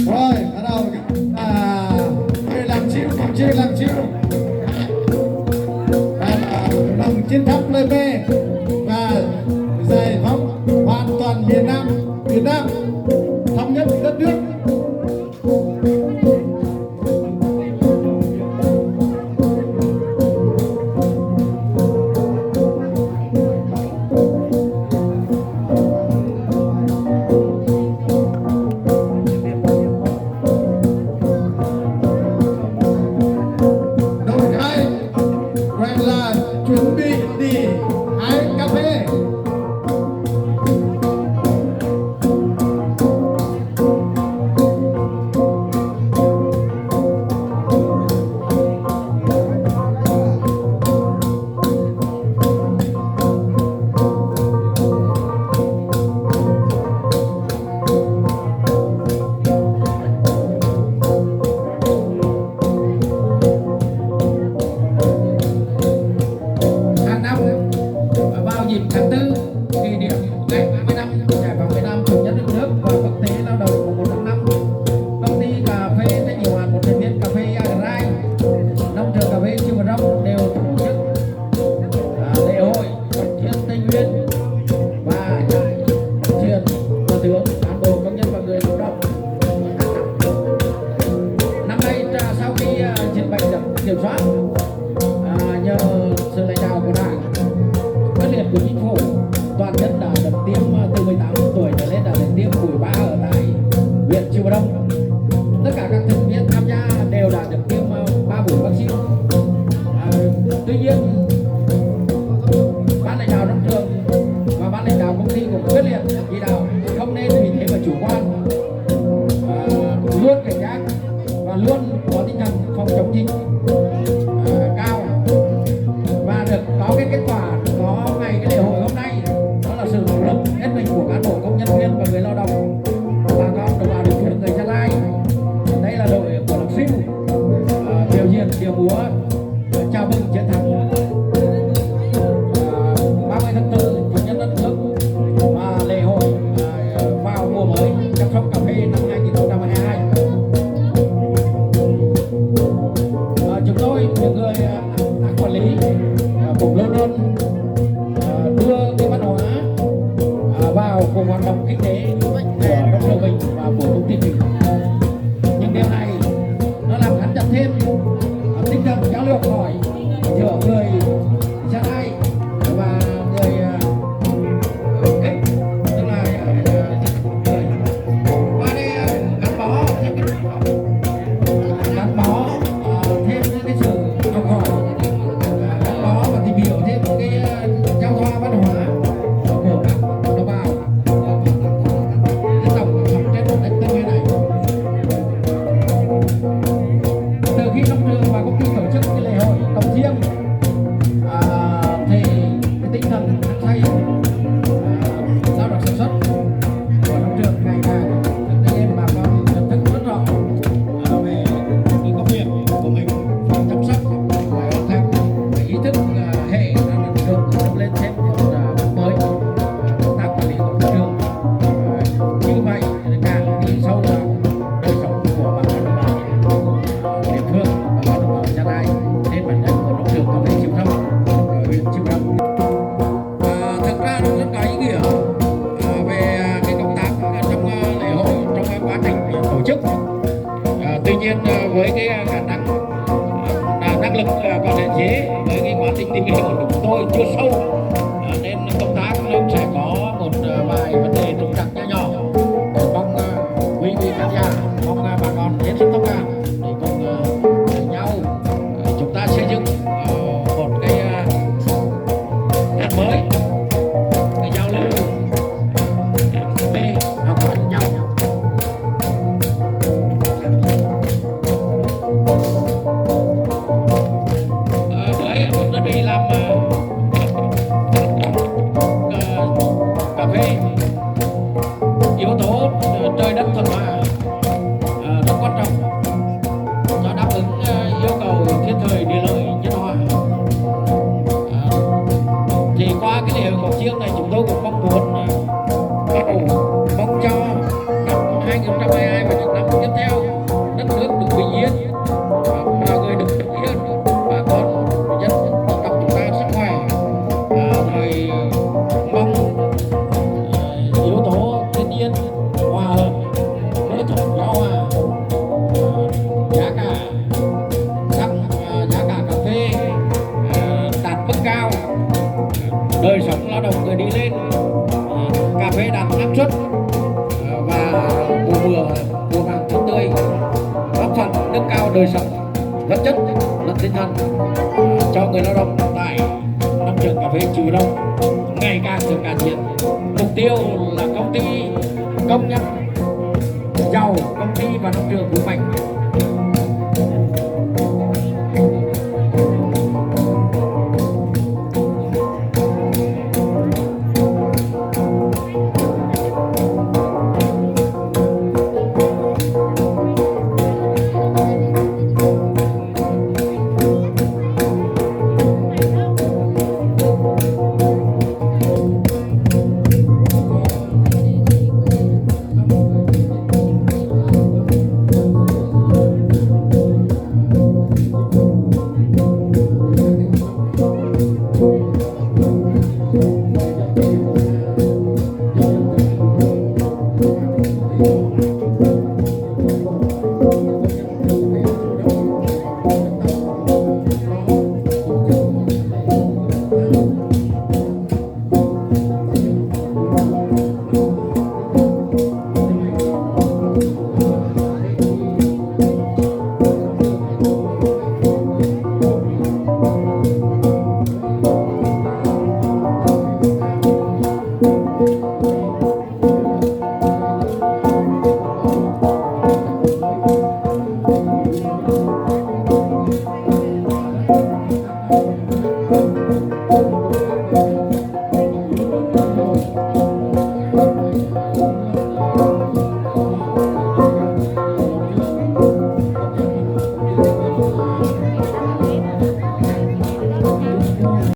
Rồi bắt đầu làm chiêu đồng chiến thắng lời về và giải phóng hoàn toàn Việt Nam thống nhất đất nước. Chuẩn bị đi hái cà phê. Tháng 4 kỷ niệm ngày 30 năm giải phóng miền Nam thống nhất đất nước và quốc tế lao động của 1 tháng 5, công ty cà phê trách nhiệm hữu hạn một thành viên cà phê Agrai, nông trường cà phê Chư Mờ Rông đều tổ chức lễ hội chiến Tây Nguyên và truyền thừa thưởng cán bộ công nhân và người lao động. Năm nay sau khi dịch bệnh được kiểm soát, nhờ sự lãnh đạo của Đảng, quyết liệt của chính phủ, toàn dân đã được tiêm từ 18 tuổi trở lên đã được tiêm mũi 3 ở tại huyện Chư Mờ Rông. Tất cả các thành viên tham gia đều đã được tiêm 3 mũi vaccine. Tuy nhiên, ban lãnh đạo nông trường và ban lãnh đạo công ty cũng quyết liệt chỉ đạo không nên vì thế mà chủ quan, luôn cảnh giác và luôn có tinh thần phòng chống dịch cao, và được có cái kết quả có ngày cái lễ hội hôm nay. Đó là sự nỗ lực hết mình của cán bộ công nhân viên và người lao động, bà con đồng bào địa phương người Gia Lai. Đây là đội của Lộc Siêu biểu diễn điệu múa chào mừng chiến thắng 30 tháng 4 thống nhất đất nước và lễ hội vào mùa mới chăm sóc cà phê năm 2022. Chúng tôi những người đang quản lý cũng luôn luôn đưa cái văn hóa vào cùng hoạt động kinh tế của nông trường mình và của công ty mình. Nhưng điều này nó làm gắn chặt thêm tinh thần giao lưu học hỏi giữa người Gia Lai và người Ích, tức là qua đây gắn bó thêm cái sự học hỏi, gắn bó và tìm hiểu thêm cái giao thoa văn hóa của các đồng bào dân tộc sống trên đất Tây Nguyên này. Từ khi nông trường và công ty tổ chức cái lễ hội tổng riêng thì cái tinh thần hăng say lao động sản xuất của nông trường ngày càng được thể hiện, bà con nhận thức rất rõ về cái công việc của mình, chăm sóc và hoàn thành cái ý thức hệ đã được nâng lên thêm một bước mới công tác quản lý của nông trường. Như vậy càng đi sâu vào đời sống của bà con đồng bào địa phương, bà con đồng bào Gia Lai trên mảnh đất của nông trường cà phê Chư Mờ Rông, huyện Chư Mờ Rông. Thực ra nó rất có ý nghĩa về cái công tác trong lễ hội, trong quá trình tổ chức. Tuy nhiên với cái khả năng lực còn hạn chế, với cái quá trình tìm hiểu của chúng tôi chưa sâu, nên công tác cũng sẽ có một vài vấn đề trục trặc nhỏ nhỏ. Mong quý vị khán giả, mong bà con hết sức thông cảm để cùng nhau chúng ta xây dựng một cái nét mới, cái giao lưu về học hỏi lẫn nhau. Với một đơn vị làm cà phê, yếu tố trời đất thuận hòa rất quan trọng cho đáp ứng yêu cầu thiên thời địa lợi nhân hòa. Thì qua cái lễ hội cổng chiêng này, chúng tôi cũng mong muốn đời sống vật chất lẫn tinh thần cho người lao động tại nông trường cà phê Trừ Đông ngày càng được cải thiện. Mục tiêu là công ty công nhân giàu, công ty và nông trường vững mạnh.